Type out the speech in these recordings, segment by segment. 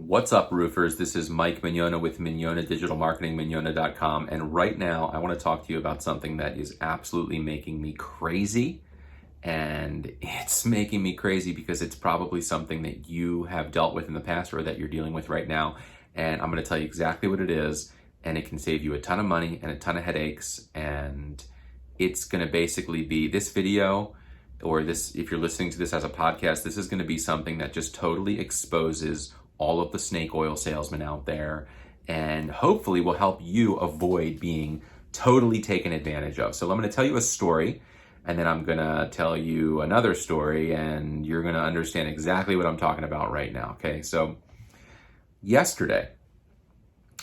What's up, roofers? This is Mike Mignogna with Mignogna Digital Marketing, Mignogna.com. And right now, I want to talk to you about something that is absolutely making me crazy. And it's making me crazy because it's probably something that you have dealt with in the past or that you're dealing with right now. And I'm going to tell you exactly what it is. And it can save you a ton of money and a ton of headaches. And it's going to basically be this video, or this, if you're listening to this as a podcast, this is going to be something that just totally exposes all of the snake oil salesmen out there, and hopefully will help you avoid being totally taken advantage of. So I'm going to tell you a story, and then I'm going to tell you another story, and you're going to understand exactly what I'm talking about right now. Okay, so yesterday,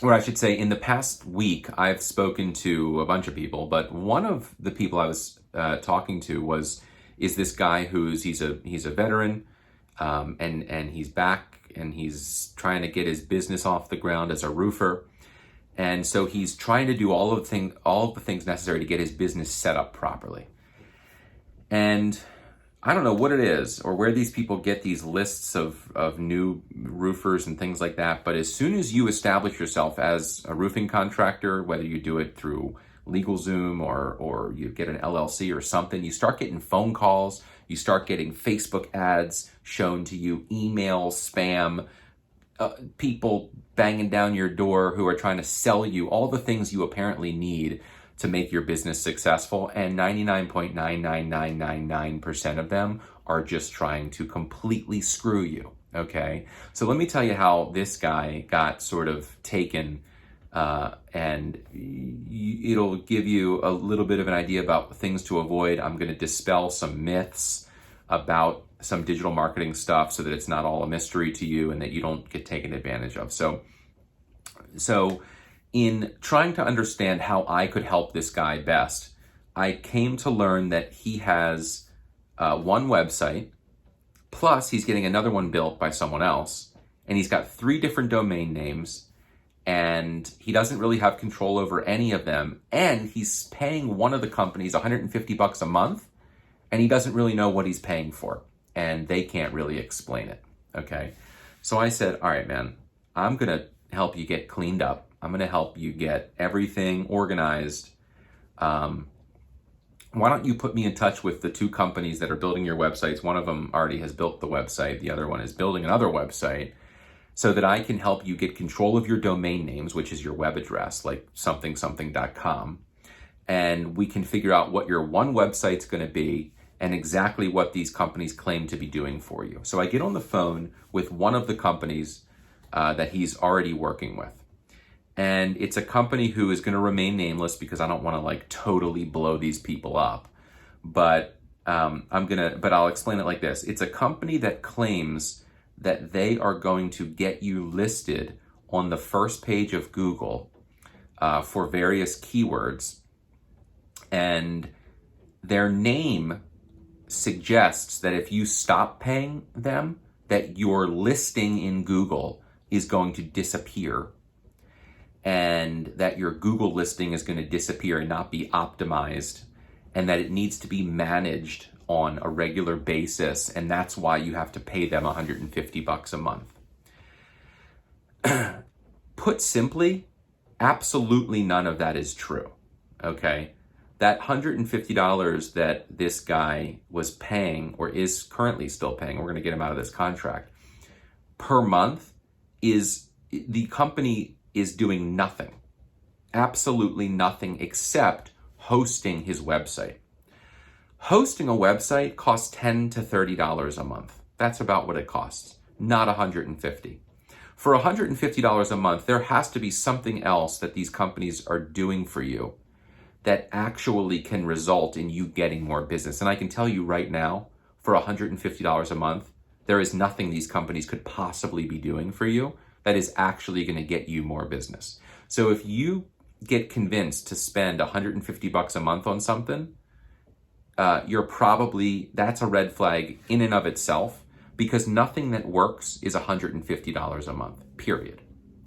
or I should say in the past week, I've spoken to a bunch of people, but one of the people I was talking to is this guy he's a veteran, and he's back and he's trying to get his business off the ground as a roofer. And so he's trying to do all of the things necessary to get his business set up properly. And I don't know what it is or where these people get these lists of new roofers and things like that. But as soon as you establish yourself as a roofing contractor, whether you do it through LegalZoom or you get an LLC or something, you start getting phone calls, you start getting Facebook ads shown to you, emails, spam, people banging down your door who are trying to sell you all the things you apparently need to make your business successful. And 99.99999% of them are just trying to completely screw you. Okay, so let me tell you how this guy got sort of taken. And it'll give you a little bit of an idea about things to avoid. I'm going to dispel some myths about some digital marketing stuff so that it's not all a mystery to you and that you don't get taken advantage of. So in trying to understand how I could help this guy best, I came to learn that he has one website, plus he's getting another one built by someone else, and he's got 3 different domain names, and he doesn't really have control over any of them, and he's paying one of the companies $150 a month, and he doesn't really know what he's paying for, and they can't really explain it. Okay, so I said, all right, man, I'm gonna help you get cleaned up. I'm gonna help you get everything organized. Why don't you put me in touch with the 2 companies that are building your websites? One of them already has built the website, the other one is building another website, so that I can help you get control of your domain names, which is your web address, like something.com. And we can figure out what your one website's going to be and exactly what these companies claim to be doing for you. So I get on the phone with one of the companies that he's already working with. And it's a company who is going to remain nameless because I don't want to totally blow these people up. But I'll explain it like this. It's a company that claims that they are going to get you listed on the first page of Google for various keywords. And their name suggests that if you stop paying them, that your listing in Google is going to disappear, and that your Google listing is going to disappear and not be optimized, and that it needs to be managed on a regular basis, and that's why you have to pay them $150 a month. Put simply, absolutely none of that is true, okay? That $150 that this guy was paying, or is currently still paying, we're gonna get him out of this contract, per month, is the company is doing nothing, absolutely nothing, except hosting his website. Hosting a website costs $10 to $30 a month. That's about what it costs, not $150. For $150 a month, there has to be something else that these companies are doing for you that actually can result in you getting more business. And I can tell you right now, for $150 a month, there is nothing these companies could possibly be doing for you that is actually going to get you more business. So if you get convinced to spend $150 a month on something, that's a red flag in and of itself, because nothing that works is $150 a month, period.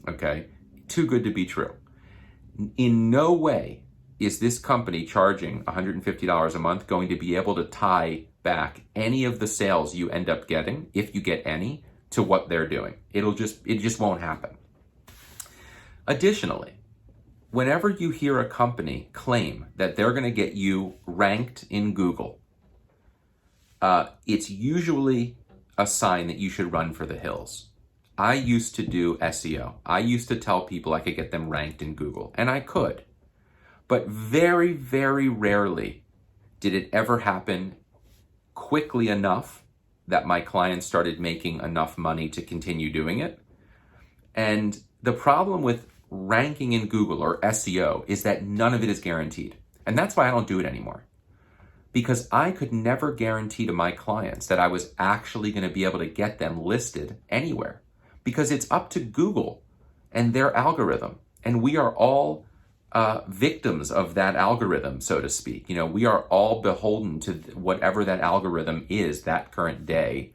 Okay? Too good to be true. In no way is this company charging $150 a month going to be able to tie back any of the sales you end up getting, if you get any, to what they're doing. It just won't happen. Additionally, whenever you hear a company claim that they're going to get you ranked in Google, it's usually a sign that you should run for the hills. I used to do SEO. I used to tell people I could get them ranked in Google, and I could. But very, very rarely did it ever happen quickly enough that my clients started making enough money to continue doing it. And the problem with ranking in Google or SEO is that none of it is guaranteed. And that's why I don't do it anymore. Because I could never guarantee to my clients that I was actually going to be able to get them listed anywhere. Because it's up to Google and their algorithm. And we are all victims of that algorithm, so to speak. We are all beholden to whatever that algorithm is that current day.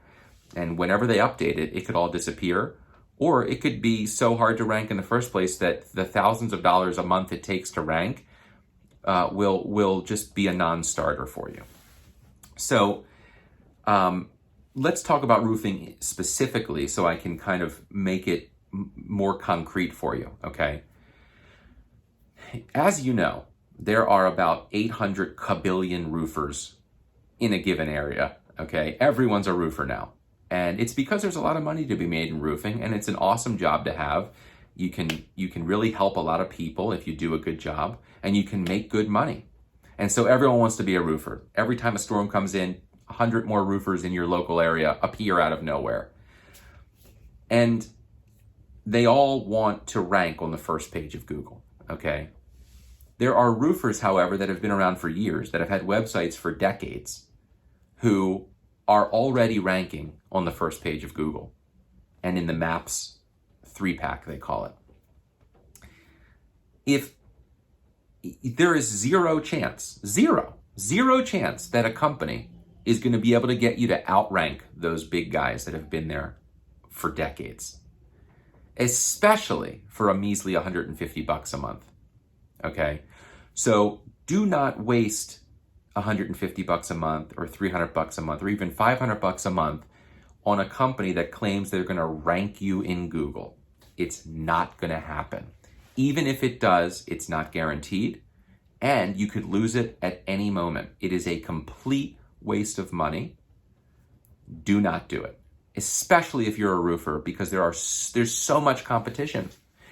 And whenever they update it, it could all disappear. Or it could be so hard to rank in the first place that the thousands of dollars a month it takes to rank will just be a non-starter for you. So let's talk about roofing specifically so I can kind of make it more concrete for you, okay? As you know, there are about 800 kabillion roofers in a given area, okay? Everyone's a roofer now. And it's because there's a lot of money to be made in roofing, and it's an awesome job to have. You can really help a lot of people if you do a good job, and you can make good money. And so everyone wants to be a roofer. Every time a storm comes in, 100 more roofers in your local area appear out of nowhere. And they all want to rank on the first page of Google, okay? There are roofers, however, that have been around for years, that have had websites for decades, who are already ranking on the first page of Google and in the Maps 3-pack, they call it. If there is zero chance that a company is going to be able to get you to outrank those big guys that have been there for decades, especially for a measly $150 a month. Okay? So do not waste $150 a month or $300 a month or even $500 a month on a company that claims they're going to rank you in Google. It's not going to happen. Even if it does, it's not guaranteed, and you could lose it at any moment. It is a complete waste of money. Do not do it, especially if you're a roofer, because there's so much competition.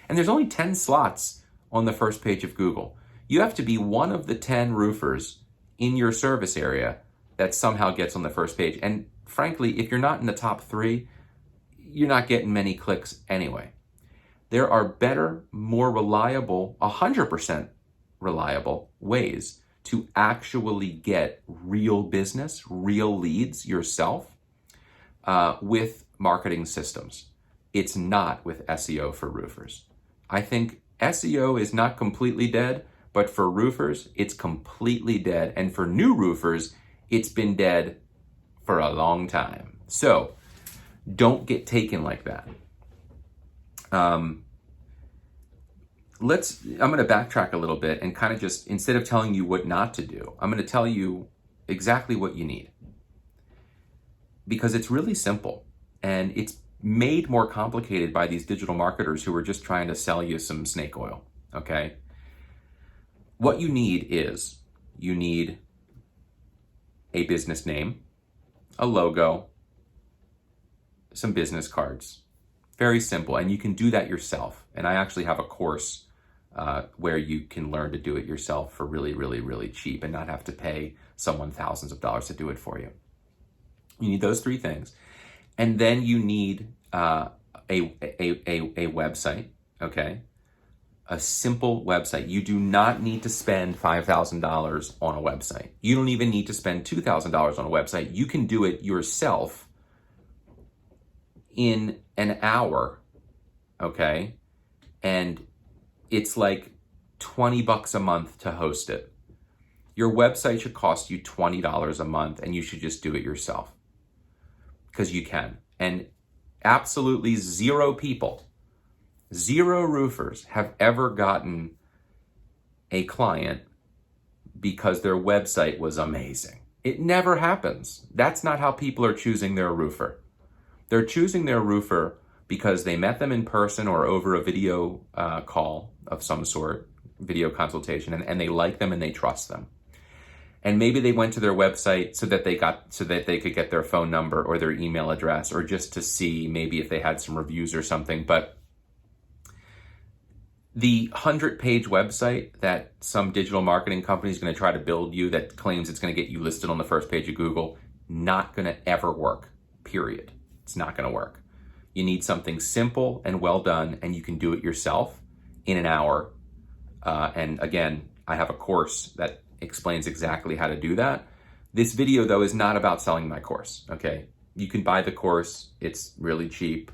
And there's only 10 slots on the first page of Google. You have to be one of the 10 roofers in your service area that somehow gets on the first page. And frankly, if you're not in the top 3, you're not getting many clicks anyway. There are better, more reliable, 100% reliable ways to actually get real business, real leads yourself with marketing systems. It's not with SEO for roofers. I think SEO is not completely dead, but for roofers, it's completely dead. And for new roofers, it's been dead for a long time. So don't get taken like that. I'm going to backtrack a little bit and kind of just, instead of telling you what not to do, I'm going to tell you exactly what you need. Because it's really simple, and it's made more complicated by these digital marketers who are just trying to sell you some snake oil, okay? What you need is, you need a business name, a logo, some business cards. Very simple, and you can do that yourself. And I actually have a course where you can learn to do it yourself for really, really, really cheap and not have to pay someone thousands of dollars to do it for you. You need those 3 things. And then you need a website, okay? A simple website. You do not need to spend $5,000 on a website. You don't even need to spend $2,000 on a website. You can do it yourself in an hour, okay? And it's like $20 a month to host it. Your website should cost you $20 a month, and you should just do it yourself. Because you can. And absolutely zero people, zero roofers have ever gotten a client because their website was amazing. It never happens. That's not how people are choosing their roofer. They're choosing their roofer because they met them in person or over a video call of some sort, video consultation, and they like them and they trust them. And maybe they went to their website so that they could get their phone number or their email address, or just to see maybe if they had some reviews or something. But the 100-page website that some digital marketing company is going to try to build you that claims it's going to get you listed on the first page of Google, not going to ever work, period. It's not going to work. You need something simple and well done, and you can do it yourself in an hour. And again, I have a course that explains exactly how to do that. This video, though, is not about selling my course, okay? You can buy the course. It's really cheap.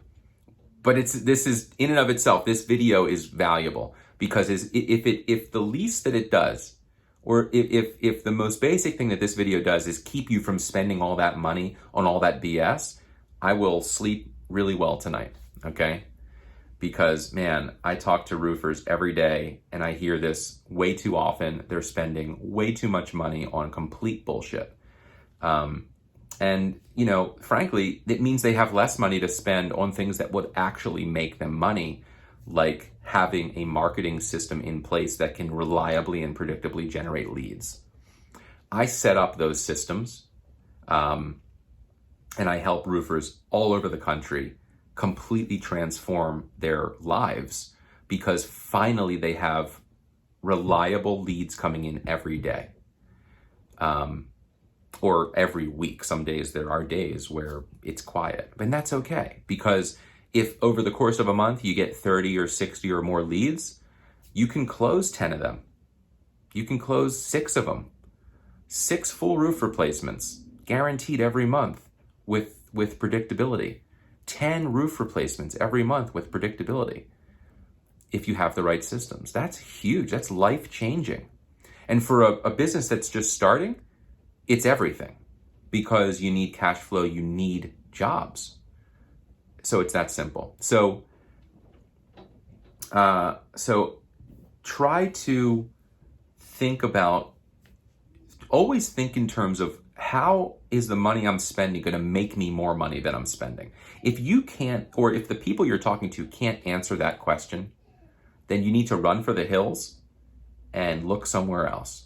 But this is, in and of itself, this video is valuable because if the least that it does, or if the most basic thing that this video does is keep you from spending all that money on all that BS, I will sleep really well tonight, okay? Because, man, I talk to roofers every day and I hear this way too often. They're spending way too much money on complete bullshit. And, you know, frankly, it means they have less money to spend on things that would actually make them money, like having a marketing system in place that can reliably and predictably generate leads. I set up those systems, and I help roofers all over the country completely transform their lives because finally they have reliable leads coming in every day. Or every week. Some days there are days where it's quiet, and that's okay, because if over the course of a month you get 30 or 60 or more leads, you can close 10 of them. You can close 6 of them. 6 full roof replacements guaranteed every month with predictability. 10 roof replacements every month with predictability if you have the right systems. That's huge. That's life-changing. And for a business that's just starting, it's everything, because you need cash flow, you need jobs. So it's that simple. So try to always think in terms of, how is the money I'm spending going to make me more money than I'm spending? If you can't, or if the people you're talking to can't answer that question, then you need to run for the hills and look somewhere else.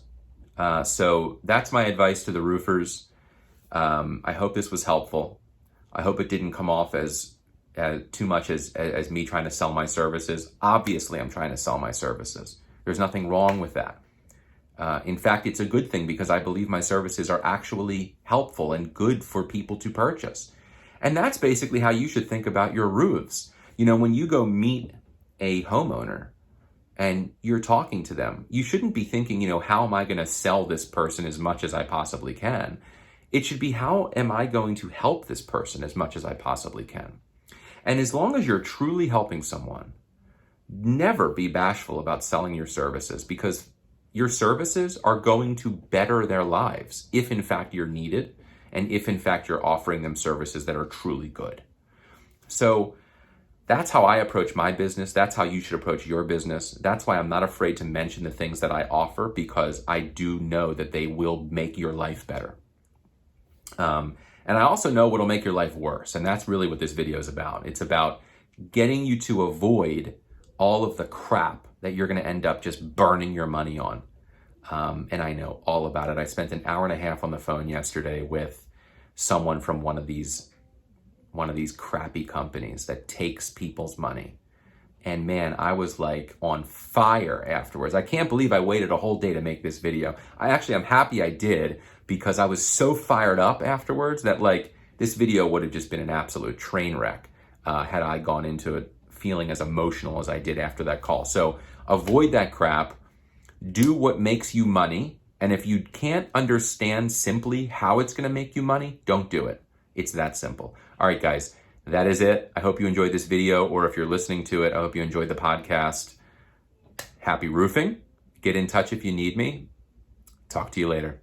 So that's my advice to the roofers. I hope this was helpful. I hope it didn't come off as too much as me trying to sell my services. Obviously, I'm trying to sell my services. There's nothing wrong with that. In fact, it's a good thing because I believe my services are actually helpful and good for people to purchase. And that's basically how you should think about your roofs. You know, when you go meet a homeowner and you're talking to them, you shouldn't be thinking, you know, how am I going to sell this person as much as I possibly can? It should be, how am I going to help this person as much as I possibly can? And as long as you're truly helping someone, never be bashful about selling your services, because your services are going to better their lives if in fact you're needed and if in fact you're offering them services that are truly good. So that's how I approach my business. That's how you should approach your business. That's why I'm not afraid to mention the things that I offer, because I do know that they will make your life better. And I also know what'll make your life worse. And that's really what this video is about. It's about getting you to avoid all of the crap that you're going to end up just burning your money on. And I know all about it. I spent an hour and a half on the phone yesterday with someone from one of these crappy companies that takes people's money. And man, I was like on fire afterwards. I can't believe I waited a whole day to make this video. I'm happy I did, because I was so fired up afterwards that like this video would have just been an absolute train wreck had I gone into it feeling as emotional as I did after that call. So avoid that crap. Do what makes you money. And if you can't understand simply how it's going to make you money, don't do it. It's that simple. All right, guys, that is it. I hope you enjoyed this video, or if you're listening to it, I hope you enjoyed the podcast. Happy roofing. Get in touch if you need me. Talk to you later.